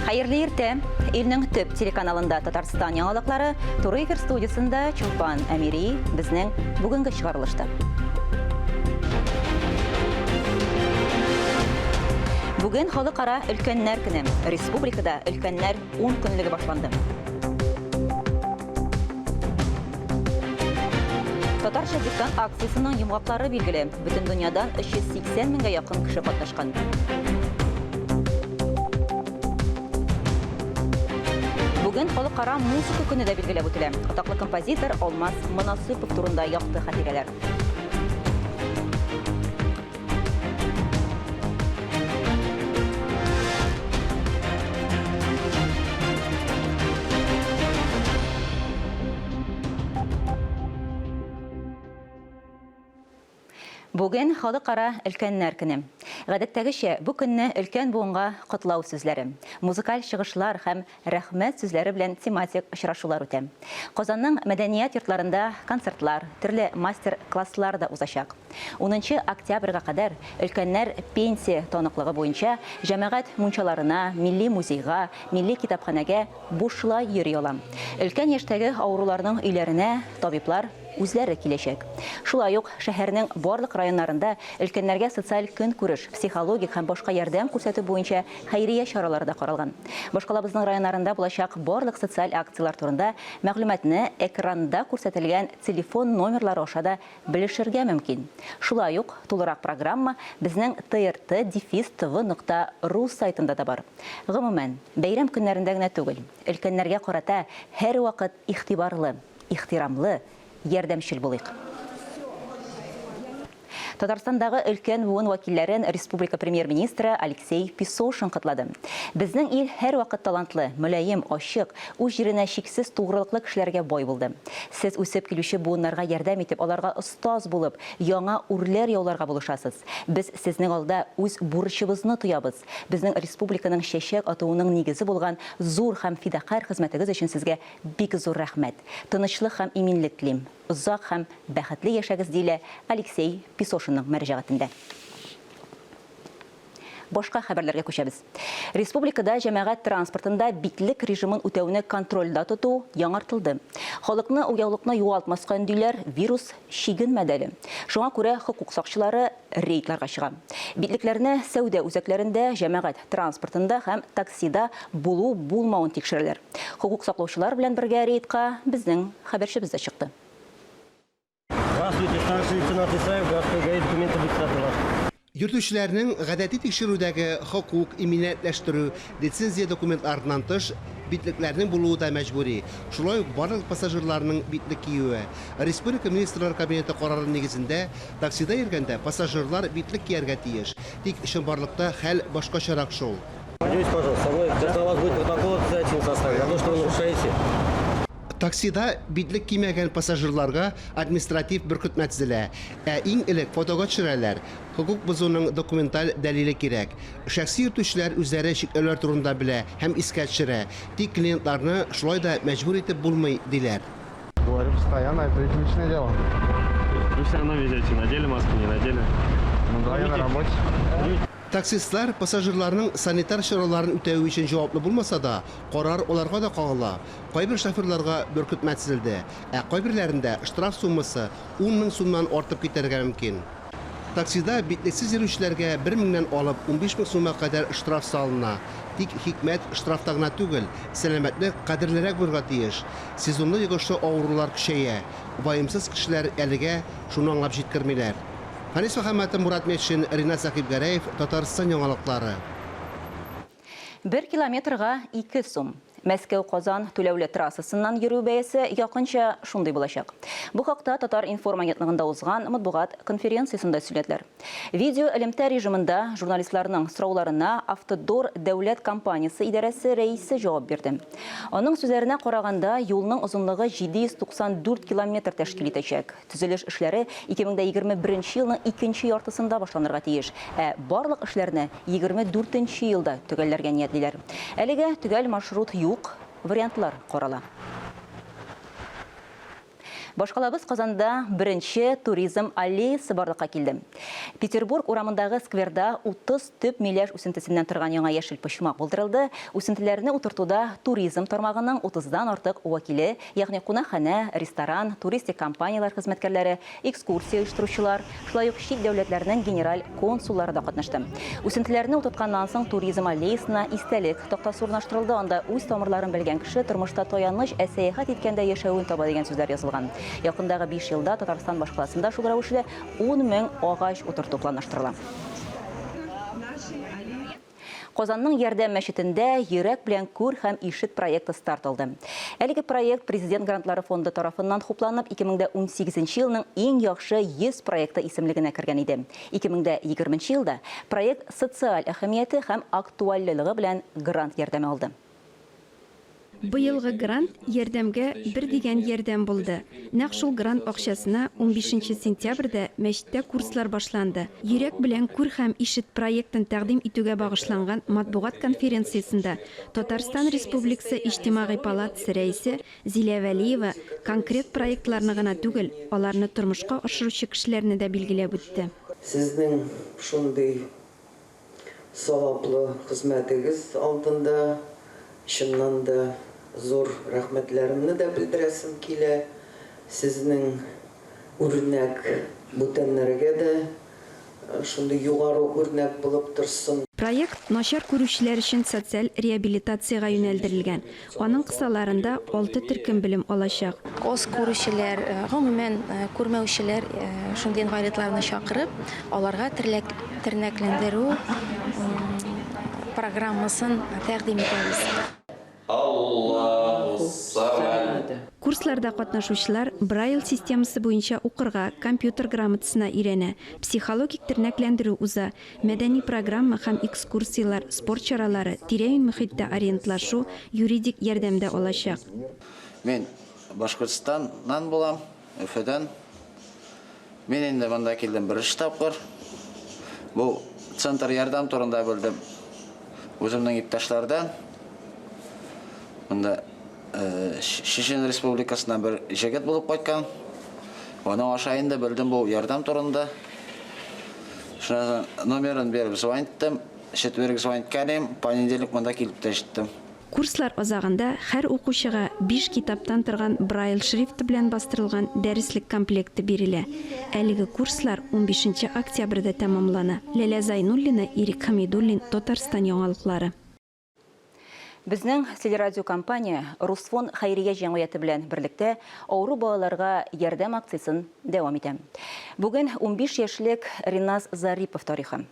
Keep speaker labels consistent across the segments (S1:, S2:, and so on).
S1: Хайырлы ирте. Илнең төп телеканалында Татарстан яңалыклары Туры эфир студиясында Чулпан Әмири безнең бүгенге чыгарылышты. Бүген халыкара өлкәннәр көне. Республикада өлкәннәр 10 көнлеге башланды. Татарча диктант акциясының йомгаклары билгеле. Бөтен дөньядан 380 меңгә якын кеше катнашкан. Бүген халыкара музыка көне дә билгеләп үтелә. Атаклы композитор Алмаз Манасыпов турында якты хатирәләр. Бүген халыкара өлкәннәр көне. Гадәттәгечә, бу көнне өлкән буынга котлау сүзләре, музыкаль чыгышлар һәм рәхмәт сүзләре белән тематик очрашулар үтә. Казанның мәдәният йортларында концертлар, төрле мастер-класслар да узачак. 10 октябрьгә кадәр өлкәннәр пенсия таныклыгы буенча җәмәгать мунчаларына, милли музейга, милли китапханәгә бушлай йөри ала. Өлкән яшьтәге авыруларның өйләренә табиблар үзләре киләчәк. Шулай ук шәһәрнең барлык районнарында өлкәннәргә социаль көнкүреш, психологик һәм башка ярдәм күрсәтү буенча хәйрия чаралары да каралган. Башкалабызның районнарында булачак барлык социаль акциялар турында мәгълүматны экранда күрсәтелгән телефон номерлары аша да белешергә мөмкин. Шулай ук тулырак программа безнең trt-tv.ru сайтында да бар. Гомумән, бәйрәм көннәрендә генә түгел, өлкәннәргә карата һәр вакыт игътибарлы, ихтирамлы, ярдәмчел булыйк. Татарстандагы өлкән буын вәкилләрен республика премьер-министры Алексей Песошин котлады. Безнең ил һәр вакыт талантлы, мөлаем, ачык, үз җиренә шиксез тугрылыклы кешеләргә бай булды. Сез үсеп килүче буыннарга ярдәм итеп, аларга остаз булып, яңа үрләр яуларга булышасыз. Без сезнең алда үз бурычыбызны тоябыз. Безнең республиканың чәчәк атуының нигезе булган зур һәм фидакарь хезмәтегез өчен сезгә бик зур рәхмәт. Тынычлык һәм иминлек телим. Узак һәм бәхетле яшәгез диле Алексей Песошинның мәрҗәгатендә. Башка хәбәрләргә күчәбез. Республикада җәмәгать транспортында битлек режимын үтәүне контрольдә тоту яңартылды. Халыкны уяулыкны югалтмаска өндиләр вирус шигенмәдәле. Шуңа күрә хукук сакчылары рейдларга чыга. Битлекләрне сәүдә үзәкләрендә, җәмәгать транспортында һәм таксида булу-булмавын тикшерәләр. Хукук саклаучылар белән бергә рейдка безнең хәбәрчебез дә чыкты.
S2: Здравствуйте, старший лейтенант Исаев, городской ГАИ, документы регистратора.
S3: Йөртүчеләрнең гадәти тикшерүдәге хокук, иминиятләштерү, лицензия документларыннан тыш битлекләрнең булуы да мәҗбүри. Шулай ук барлык пассажирларның битлек киюе. Республика министрлар кабинеты карары нигезендә таксида йөргәндә пассажирлар битлек кияргә тиеш. Тик чынбарлыкта хәл башкачарак шул.
S2: Надеюсь, пожалуйста, со мной для вас будет протокол обязательно составлен. За то, что вы нарушаете.
S3: Таксида битлек кимәгән пассажирларга административ бөркетмә төзелә. Иң элек фотога төшерәләр. Хукук бозуның документаль дәлиле кирәк. Шәхси йөртүчеләр үзләре чикләүләр турында белә һәм искә төшерә. Тик клиентларны шулай да мәҗбүр итеп булмый диләр.
S4: Говорю постоянно, это их личное дело.
S2: Вы все равно везете, надели маску, не надели.
S4: Ну да, я на работе.
S3: Таксистлар пассажирларның санитар чараларын үтәү өчен җаваплы булмаса да, карар аларга да кагыла. Кайбер шоферларга бөркетмә төзелде, кайберләрендә штраф суммасы 10 мең сумнан артып китәргә мөмкин. Таксида битлексез йөрүчеләргә 1 меңнән алып 15 мең сумга кадәр штраф салына. Тик хикмәт штрафта гына түгел, сәламәтлек кадерлерәк булырга тиеш. Сезонлы йогышы авырулар көчәя. Ваемсыз кешеләр әлегә шуны аңлап җиткермиләр. Ханис Мөхәммәтов, Мурат Метшин, Ринат Сахибгәрәев, Татарстан яңалыклары.
S1: 1 километрга 2 сум. Мәскәү-Казан түләүле трассасыннан йөрү бәясе якынча шундый булачак. Бу хакта Татар информ агентлыгында узган матбугат конференциясендә сөйләделәр. Видео элемтә режимында журналистларның сорауларына Автодор дәүләт компаниясе идарәсе рәисе җавап бирде. Аның сүзләренә караганда, юлның озынлыгы 794 километр тәшкил итәчәк. Төзелеш эшләре 2021 елның 2нче яртысында башланырга тиеш. Барлык эшләрне 24нче елда төгәлләргә ниятлиләр. Әлегә төгәл маршрут юк, вариантлар карала. Башкалабыз Казанда беренче туризм аллеясы барлыкка килде. Петербург урамындагы скверда 30 төп миләш үсентесеннән торган яңа яшел почмак булдырылды. Үсентеләрне утыртуда туризм тармагының 30дан артык вәкиле, ягъни кунакханә, ресторан, туристик компаниялар хезмәткәрләре, экскурсия оештыручылар, шулай ук чит дәүләтләрнең генераль консуллары да катнашты. Үсентеләрне утыртканнан соң туризм аллеясына истәлек тактасы урнаштырылды. Анда үз тамырларын белгән кеше тормышта таяныч сәяхәт иткәндә яшәвен таба дигән сүзләр язылган. Якындагы 5 елда Татарстан башкаласында шул рәвешле 10 мең агач утырту планлаштырыла. Казанның Ярдәм мәчетендә йөрәк белән күр һәм ишет проекты старт алды. Әлеге проект Президент грантлары фонды тарафыннан хупланып 2018 елның иң яхшы 100 проекты исемлегенә кергән иде. 2020 елда проект социаль әһәмияте һәм актуальлыгы белән грант ярдәме алды.
S5: Быелгы грант ярдәмгә бер дигән ярдәм булды. Нәкъ шул грант акчасына 15 сентябрьдә мәчеттә курслар башланды. Йөрәк белән күр һәм ишет проектын тәкъдим итүгә багышланган матбугат конференциясендә Татарстан Республикасы Иҗтимагый палатасы рәисе Зилә Вәлиева конкрет проектларны гына түгел, аларны тормышка ашыручы кешеләрне дә билгеләп үтте.
S6: Сезнең шундый саваплы хезмәтегез алдында чыннан да зур рәхмәтләремне дә белдерәсем килә. Сезнең үрнәк бүтәннәргә дә шундый югары үрнәк булып торсын.
S5: Проект начар күрүчеләр өчен социаль реабилитациягә юнәлдерелгән. Аның кысаларында 6 төркем белем алачак.
S7: Аз күрүчеләр, гомумән күрмәүчеләр шундый инвалидларны чакырып, аларга тернәкләндерү программасын тәкъдим итәбез.
S5: Курсларда катнашучылар Braille системасы буенча укырга, компьютер грамотасына өйрәнә, психологик тернәкләндерү уза, мәдәни программа һәм экскурсиялар, спорт чаралары, тирә-юнь мөхиттә ориентлашу, юридик ярдәмдә алачак.
S8: Мен Башкортстаннан булам, Өфөдән. Мен инде монда килдем беренче тапкыр. Бу центр ярдәм турында белдем. Үземнең иптәшләрдән. Монда Чечен Республикасынан бер җегет булып кайткан. Аның ашайында белдем бу ярдәм турында. Шуның номерын береп звониттым. Четверг звонитканым, понедельник монда килеп тә җиттем.
S5: Курслар азагында һәр укучыга 5 китаптан торган Braille шрифты белән бастырылган дәреслек комплекты бирелә. Әлеге курслар 15 октябрьдә тәмамлана. Ләлә Зайнуллина, Ирик Хамидуллин, Татарстан яңалыклары.
S1: Безнең телерадио компания Русфон хәйрия җәмгыяте белән берлектә авыру балаларга ярдәм акциясын дәвам итә. Бүген 15 яшьлек Риназ Зарипов тарихы.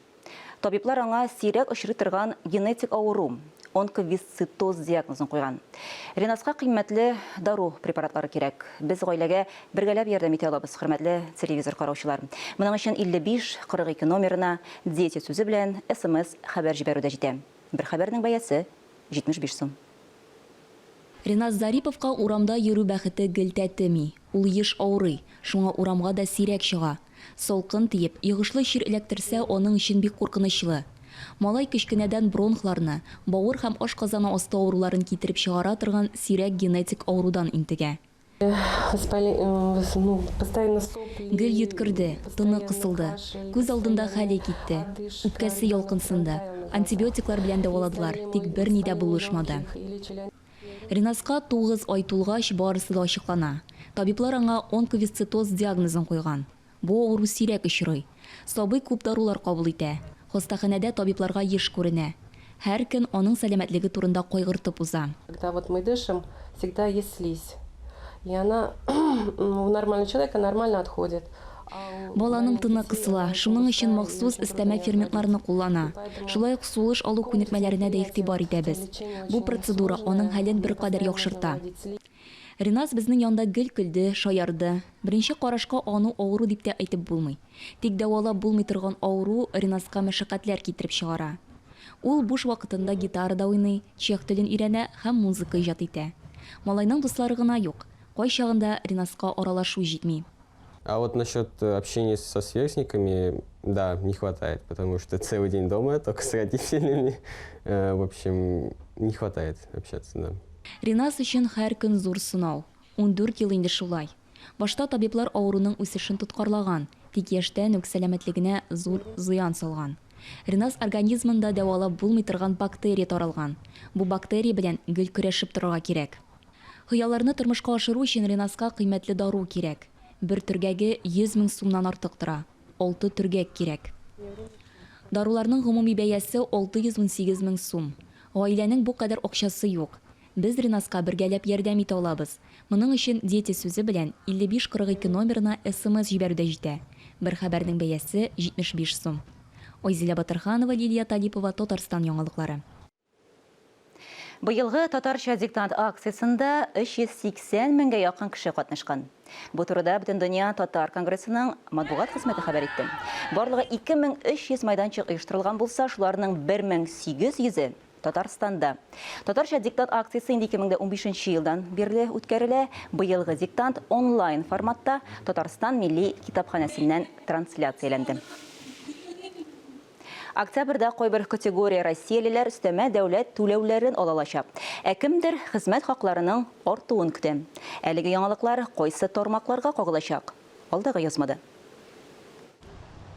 S1: Табиблар аңа сирәк очрый торган генетик авыру онковисцитоз диагнозын куйган. Риназга кыйммәтле дару препаратлары кирәк. Без гаиләгә бергәләп ярдәм итә алабыз, хөрмәтле телевизор караучылар. Моның өчен 55-42 номерына дети сүзе белән СМС хәбәр җибәрүдә җитә. Бер хәбәрнең бәясе 75 сум.
S9: Риназ Зариповка урамда йөрү бәхете гелтәтеми. Ул еш авырый, шуңа урамга да сирәк чыга. Салкын тиеп, йогышлы чир эләктерсә, аның өчен бик куркынычлы. Малай кечкенәдән бронхларны, бавыр һәм ашказаны асты авыруларын китереп чыгара торган сирәк генетик авырудан интегә. Гел йөткерде, тыны кысылды, күз алдында хәле китте, үпкәсе ялкынсынды, антибиотиклар белән дәваладылар, тик берни дә булышмады. Риназга 9 ай тулгач барысы да ачыклана. Табиблар аңа онковисцитоз диагнозын куйган. Бу авыру сирәк очрый. Сабый күп дарулар кабул итә. Хастаханәдә табибларга еш күренә. Һәр көн аның сәламәтлеге турында кайгыртып уза.
S10: Когда вот мы дышим, всегда есть слизь. И она у нормального человека нормально отходит.
S9: Баланың тыны кысыла, шуның өчен махсус истәмә ферментларны куллана. Шулай ук сулыш алу күнекмәләренә дә игътибар итәбез. Бу процедура аның хәлен бер кадәр яхшырта. Риназ безнең янда гел көлде, шаярды. Беренче карашка аны авыру дип тә әйтеп булмый. Тик дәвалап булмый торган авыру Риназга мәшәкатьләр китереп чыгара. Ул буш вакытында гитарада уйный, чех телен өйрәнә һәм музыка иҗат итә. Малайның дуслары гына юк. Кай чагында Риназга аралашу җитми.
S2: А вот насчет общения со сверстниками, да, не хватает, потому что целый день дома, только с родителями. В общем, не хватает общаться, да.
S9: Риназ өчен һәр көн зур сынау. 14 ел инде шулай. Башта табиблар авыруның үсешен тоткарлаган, тик яшьтән үк сәламәтлегенә зур зыян салган. Ринас организмында дәвалап булмый торган бактерия таралган. Бу бактерия белән гел көрәшеп торырга кирәк. Хыялларны тормышка ашыру өчен Ринаска кыйммәтле дару кирәк. Бер төргәге 100 000 сумнан артык тора. 6 төргәк кирәк. Даруларның гомуми бәясе 618 000 сум. Гаиләнең бу кадәр акчасы юк. Без Ринаска бергәләп ярдәм итә алабыз. Моның өчен диете сүзе белән 5542 номерына СМС җибәрүдә җитә. Бер хәбәрнең бәясе 75 сум. Ойзилә Батырханова, Лилия Талипова, Татарстан яңалыклары.
S1: Быелгы татарча диктант акциясында 380 меңгә якын кеше катнашкан. Бу турыда Бөтен дөнья татар конгрессының матбугат хезмәте хәбәр итте. Барлыгы 2300 майданчык оештырылган булса, шуларның 1800-е Татарстанда. Татарча диктант акциясе 2015 елдан бирле үткәрелә. Быелгы диктант онлайн форматта Татарстан милли китапханәсеннән трансляцияләнде. Октябрьдә кайбер категория россиялеләр өстәмә дәүләт түләүләрен алалачак. Ә кемдер хезмәт хакларының артуын көтә. Әлеге яңалыклар кайсы тармакларга кагылачак? Алдагы язмада.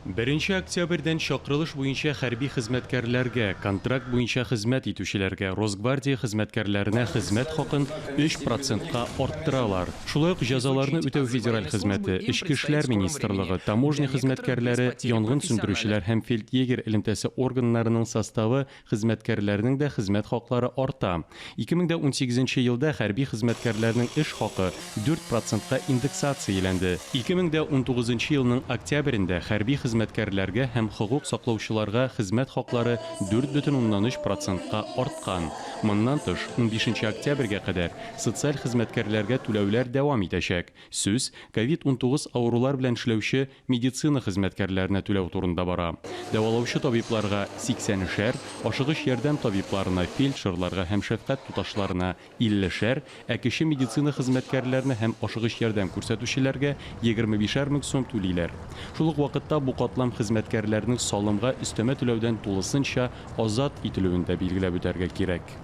S11: 1 октябрьдән чакырылыш буенча хәрби хезмәткәрләргә, контракт буенча хезмәт итүчеләргә, Росгвардия хезмәткәрләренә хезмәт хакын 3%-ка арттыралар. Шулай ук җәзаларны үтәү федераль хезмәте, Эчке эшләр министрлыгы, таможня хезмәткәрләре, янгын сүндерүчеләр һәм фельдъегер элемтәсе органнарының составы хезмәткәрләренең дә хезмәт хаклары арта. 2018 елда хәрби хезмәткәрләрнең эш хакы 4%-ка индексацияләнде. 2019 елның октябрендә хәрби хезмәткәрләргә һәм хокук саклаучыларга хезмәт хаклары 4,3%-ка арткан. Моннан тыш, 15 октябрьгә кадәр социаль хезмәткәрләргә түләүләр дәвам итәчәк. Сүз COVID-19 авырулар белән эшләүче медицина хезмәткәрләренә түләү турында бара. Дәвалаучы табибларга 80-шәр, ашыгыч ярдәм табибларына, фельдшерларга һәм шәфкать туташларына 50-шәр, ә кеше медицина хезмәткәрләренә һәм ашыгыч ярдәм күрсәтүчеләргә 25-шәр мең сум түлиләр. Шул ук вакытта бу катлам хезмәткәрләрнең салымга өстәмә түләүдән тулысынча азат ителүен дә билгеләп үтәргә кирәк.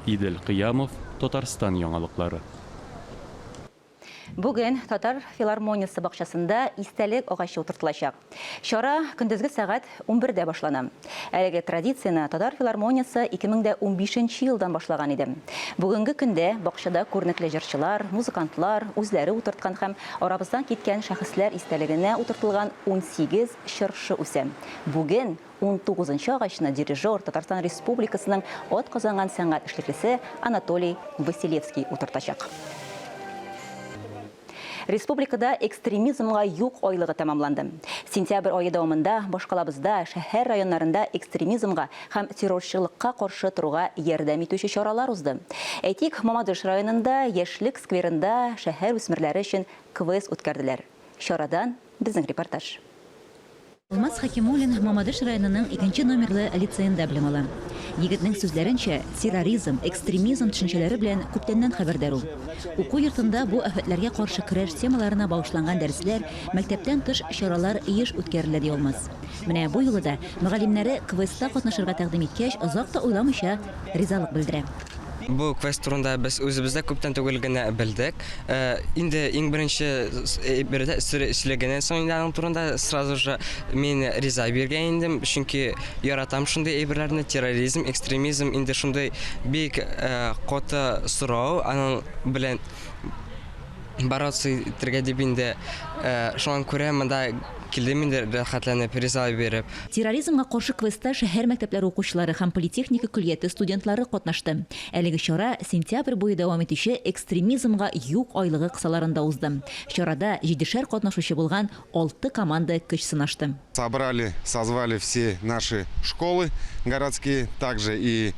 S11: Идел Кыямов, Татарстан яңалыклары.
S1: Бүген Татар филармониясе бакчасында истәлек агачы утыртылачак. Чара көндезге сәгать 11-дә башлана. Әлеге традицияны Татар филармониясе 2015 елдан башлаган иде. Бүгенге көндә бакчада күренекле җырчылар, музыкантлар үзләре утырткан һәм арабыздан киткән шәхесләр истәлегенә утыртылган 18 чыршы үсә. Бүген 19-нчы агачны дирижер Татарстан Республикасының ат казанган сәнгать эшлеклесе Анатолий Василевский утыртачак. Республикада экстремизмга юк айлыгы тәмамланды. Сентябрь айы дәвамында башкалабызда, шәһәр районнарында экстремизмга һәм террорчылыкка каршы торуга ярдәм итүче чаралар узды. Әйтик, Мамадыш районында Яшьлек скверында шәһәр үсмерләре өчен квест үткәрделәр. Чарадан безнең репортаж.
S12: Алмаз Хакимуллин Мамадыш районының 2 номерлы лицейында белем ала. Егетнең сүзләренчә, терроризм, экстремизм төшенчәләре белән күптәннән хәбәрдар ул. Уку йортында бу афәтләргә каршы көрәш темаларына багышланган дәресләр, мәктәптән тыш чаралар еш үткәрелә ди Алмаз. Менә бу юлы да мөгаллимнәре квестта катнашырга тәкъдим иткәч, озак та уйламыйча ризалык белдерә.
S13: Бу квест турында без үзебездә күптән түгел генә белдек. Инде иң беренче бердә эшләгәннән соң аның турында сразу же мин риза биргән идем, чөнки яратам шундый әйберләрне, терроризм, экстремизм инде шундый бик каты сорау, аның белән бороться итәргә дип инде шуңа күрә монда килдем инде рәхәтләнеп риза биреп.
S12: Терроризмга каршы квестта шәһәр мәктәпләре укучылары һәм политехника көллияте студентлары катнашты. Әлеге чара сентябрь буе дәвам итүче экстремизмга юк айлыгы кысаларында узды. Чарада 7шәр катнашучы булган 6 команда көч сынашты.
S4: Созвали все наши школы городские, также и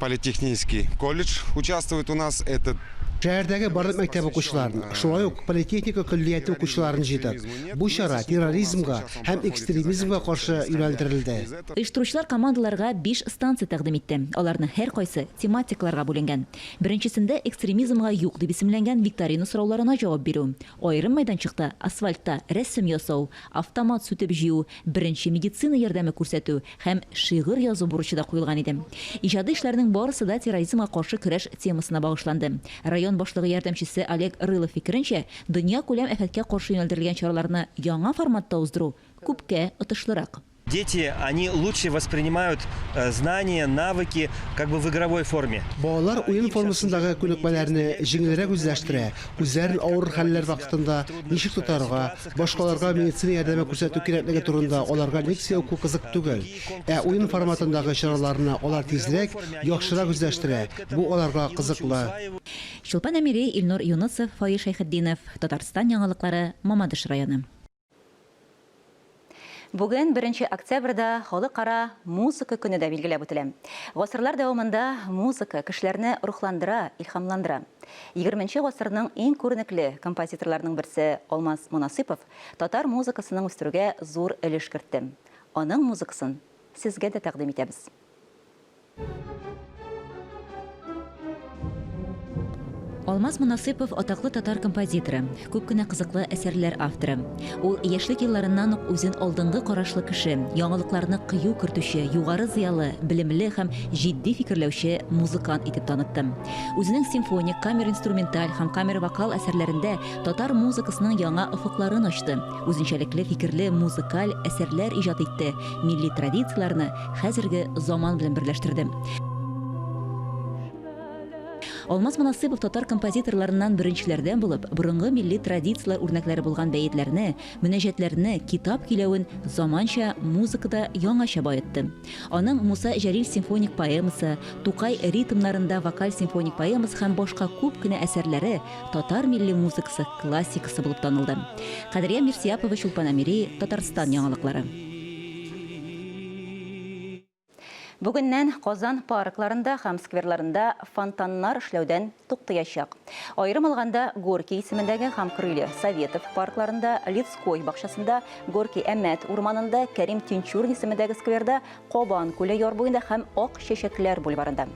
S4: политехнический колледж участвует у нас. Это
S3: Шәһәрдәге барлык мәктәп укучыларын, шулай ук политехника көллияте укучыларын җыйдык. Бу чара терроризмга һәм экстремизмга каршы юнәлдерелде.
S12: Оештыручылар командаларга 5 станция тәкъдим итте. Аларның һәр кайсы тематикаларга бүленгән. Беренчесендә экстремизмга юк дип исемләнгән викторина сорауларына җавап бирү. Аерым мәйданчыкта асфальтта рәсем ясау, автомат сүтеп җыю, беренче медицина ярдәме күрсәтү һәм шигырь язу бурычы да куелган иде. Иҗади эшләрнең барысы да терроризмга каршы көрәш темасына багышланды. Район район башлыгы ярдәмчесе Олег Рылов фикеренчә, дөнья күләм афәткә каршы юнәлдерелгән чараларны яңа форматта уздыру күпкә отышлырак.
S14: Дети, они лучше воспринимают знания, навыки как бы в игровой форме.
S3: Балалар уен формасындагы күнекмәләрне җиңелрәк үзләштерә, үзләрен авыр хәлләр вакытында ничек тотарга, башкаларга медицина ярдәме күрсәтү кирәклеге турында аларга лекция уку кызык түгел. Уен форматындагы чараларны алар тизрәк, яхшырак үзләштерә. Бу аларга кызыклы.
S12: Шулпан Әмире, Илнур Юнысов, Фаиш Шайхетдинов, Татарстан яңалыклары, Мамадыш районы.
S1: Бүген 1 октябрьдә халыкара музыка көне дә билгеләп үтелә. Гасырлар дәвамында музыка кешеләрне рухландыра, илһамландыра. 20 гасырның иң күренекле композиторларының берсе Алмаз Мунасыйпов татар музыкасының үстерүгә зур өлеш кертте. Аның музыкасын сезгә дә тәкъдим итәбез.
S12: Алмаз Мунасыйпов атаклы татар композиторы, күп кенә кызыклы әсәрләр авторы. Ул яшьлек елларыннан ук үзен алдынгы карашлы кеше, яңалыкларны кыю кертүче, югары зыялы, белемле һәм җитди фикерләүче музыкант итеп танытты. Үзенең симфоник, камер-инструменталь һәм камер-вокал әсәрләрендә татар музыкасының яңа офыкларын ачты. Үзенчәлекле фикерле музыкаль әсәрләр иҗат итте, милли традицияләрне хәзерге заман белән берләштерде. Алмаз Мунасыйпов татар композиторларыннан беренчеләрдән булып, борынгы милли традицияләр үрнәкләре булган бәетләрне, мөнәҗәтләрне, китап киләвен заманча музыкада яңача баетты. Аның Муса Җәлил симфоник поэмасы, Тукай ритмнарында вокаль симфоник поэмасы һәм башка күп кенә әсәрләре татар милли музыкасы классикасы булып танылды. Кадрия Мирсияпова, Шулпан Әмире, Татарстан яңалыклары.
S1: Бүгеннән Казан паркларында һәм скверларында фонтаннар эшләүдән туктаячак. Аерым алганда Горький исемендәге һәм Крылья Советов паркларында, Лицкой бакчасында, Горький Әмәт урманында, Кәрим Тинчурин исемендәге скверда, Кабан күле яр буенда һәм Ак чәчәкләр бульварында.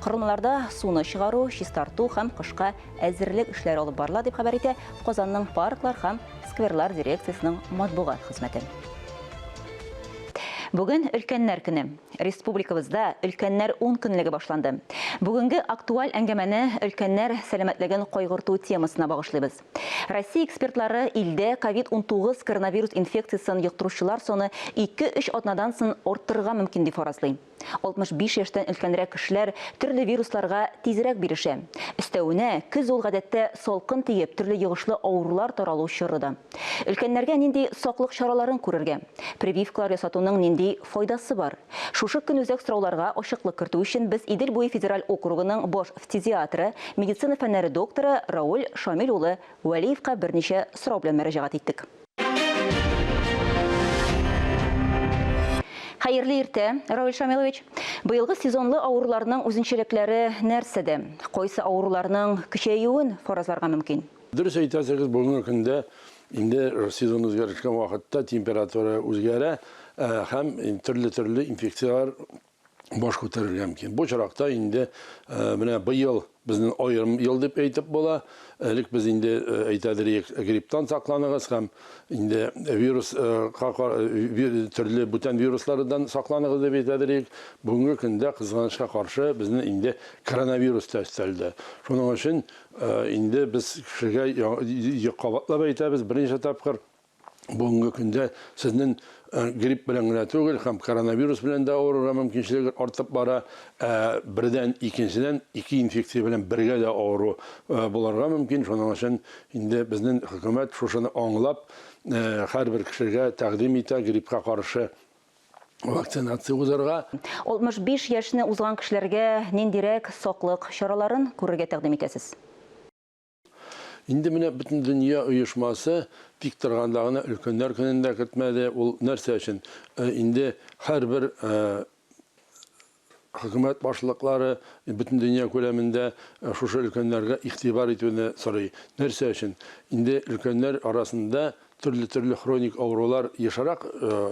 S1: Корылмаларда суны чыгару, чистарту һәм кышка әзерлек эшләре алып барыла дип хәбәр итә Казанның парклар һәм скверлар дирекциясенең матбугат хезмәте. Бүген өлкәннәр көне. Республикабызда өлкәннәр 10 көнлеге башланды. Бүгенге актуаль әңгәмәне өлкәннәр сәламәтлеген кайгырту темасына багышлыйбыз. Россия экспертлары илдә COVID-19 коронавирус инфекциясын йоктыручылар саны 2-3 атнадан сын арттырырга мөмкин дип фаразлый. 65 яшьтән өлкәнрәк кешеләр төрле вирусларга тизрәк бирешә. Өстәвенә, көз ул гадәттә салкын тиеп, төрле йогышлы авырулар таралу чорыда. Өлкәннәргә нинди саклык чараларын күрергә? Прививкалар ясатуның нинди файдасы бар? Шушы көн үзәк сорауларга ачыклык кертү өчен без Идел буе федераль округының баш фтизиатры, медицина фәннәре докторы Рауль Шамил улы Вәлиевка берничә сорау белән мөрәҗәгать иттек. Хәерле иртә, Рауль Шамилович. Быелгы сезонлы авыруларның үзенчәлекләре нәрсәдә? Кайсы авыруларның көчәюен фаразларга мөмкин?
S15: Дөрес әйтәсегез, бүгенге көндә инде сезон үзгәрешкән вакытта температура үзгәрә һәм төрле инфекциялар баш күтәрергә мөмкин. Бу чоракта инде менә быел безнең аерым ел дип әйтеп була. Элек без инде әйтәдек грипптан сакланыгыз һәм инде вирус төрле бүтән вируслардан сакланыгыз дип әйтәдек. Бүгенге көндә кызганычка каршы безнең инде коронавирус тәстәлде. Шуның өчен инде без кешегә кабатлап әйтәбез беренче тапкыр бүгенге көндә сезнең грипп белән генә түгел, һәм коронавирус белән дә авырырга мөмкинчелеге артып бара. Бердән икенчедән ике инфекция белән бергә дә авыру булырга мөмкин. Шуның өчен инде безнең хөкүмәт шушыны аңлап, һәрбер кешегә тәкъдим итә гриппка каршы вакцинация узарга.
S1: 65 яшьне узган кешеләргә ниндирәк саклык чараларын күрергә тәкъдим итәсез?
S15: Инде менә бөтен дөнья оешмасы тик торгандагына өлкәннәр көнендә көтмәде. Ул нәрсә өчен? Инде һәрбер хөкүмәт башлыклары бөтен дөнья күләмендә шушы өлкәннәргә игътибар итүне сорый. Нәрсә өчен? Инде өлкәннәр арасында төрле хроник авырулар ешарак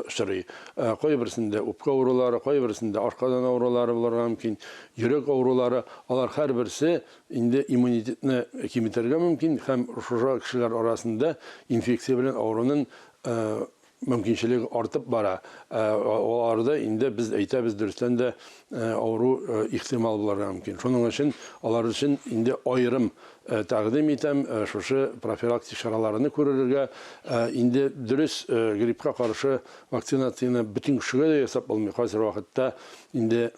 S15: очрый. Кайберсендә үпкә авырулары, кайберсендә ашкадан авырулары булырга мөмкин, йөрәк авырулары, алар һәрберсе инде иммунитетны киметергә мөмкин һәм шушы кешеләр арасында инфекция белән авыруның мөмкинчелеге артып бара. Аларда инде без әйтәбез дөрестән дә авыру ихтимал булырга мөмкин. Шуның өчен алар өчен инде аерым тәкъдим итәм шушы профилактик чараларны күрергә, инде дөрес гриппка каршы вакцинацияны бөтен кешегә дә ясап булмый. Хәзер вакытта инде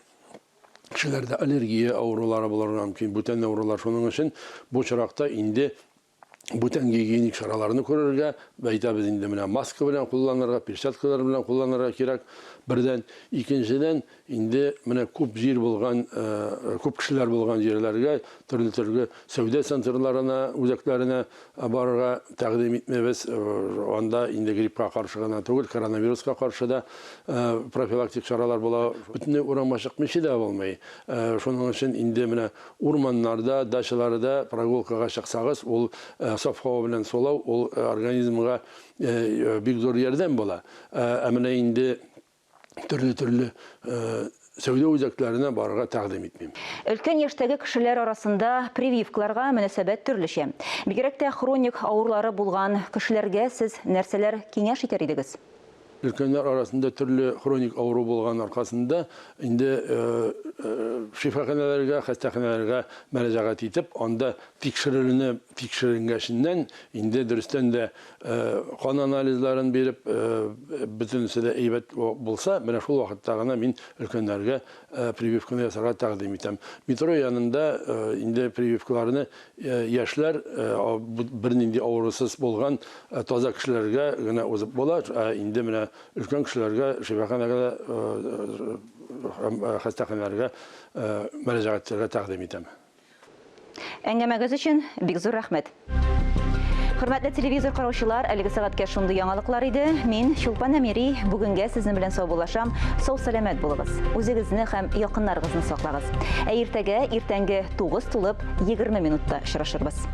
S15: кешеләрдә аллергия авырулары булырга мөмкин, бүтән авырулар. Шуның өчен бу чиракта инде бүтән гигиеник чараларны күрергә, әйтәбез инде менә маска белән кулланырга, перчаткалар белән кулланырга кирәк. Бердән, икенчедән инде менә күп җир булган, күп кешеләр булган җирләргә, төрле сәүдә центрларына, үзәкләренә барырга тәкъдим итмәбез. Анда инде гриппка каршы гына түгел, коронавируска каршы да профилактик чаралар була. Бөтенләй урамга чыкмыйча да булмый. Шуның өчен инде менә урманнарда, дачаларда прогулкага чыксагыз, ул саф һава белән сулау, ул организмга бик зур ярдәм була. Менә инде төрле сәүдә үзәкләренә барырга тәкъдим итмим.
S1: Өлкән яшьтәге кешеләр арасында прививкаларга мөнәсәбәт төрлечә. Бигрәк тә хроник авырулары булган кешеләргә сез нәрсәләр киңәш итәр идегез?
S15: Өлкәннәр арасында төрле хроник авыру булган аркасында инде шифаханәләргә, хастаханәләргә мөрәҗәгать итеп, анда тикшеренгәннән инде дөрестән дә кан анализларын биреп, бөтенесе дә әйбәт булса, менә шул вакытта гына мин өлкәннәргә прививканы ясарга тәкъдим итәм. Метро янында инде прививкаларны яшьләр бернинди авырусыз булган таза кешеләргә генә узып була, инде менә өлкән кешеләргә шифаханәгә, хастаханәләргә мөрәҗәгать итәргә тәкъдим итәм.
S1: Әңгәмәгез өчен бик зур рәхмәт. Хөрмәтле телевизор караучылар, әлеге сәгатькә шундый яңалыклар иде. Мин Чулпан Әмири, бүгенгә сезнең белән саубуллашам. Сау-сәламәт булыгыз. Үзегезне һәм якыннарыгызны саклагыз. Иртәгә иртәнге 9 тулып 20 минутта очрашырбыз.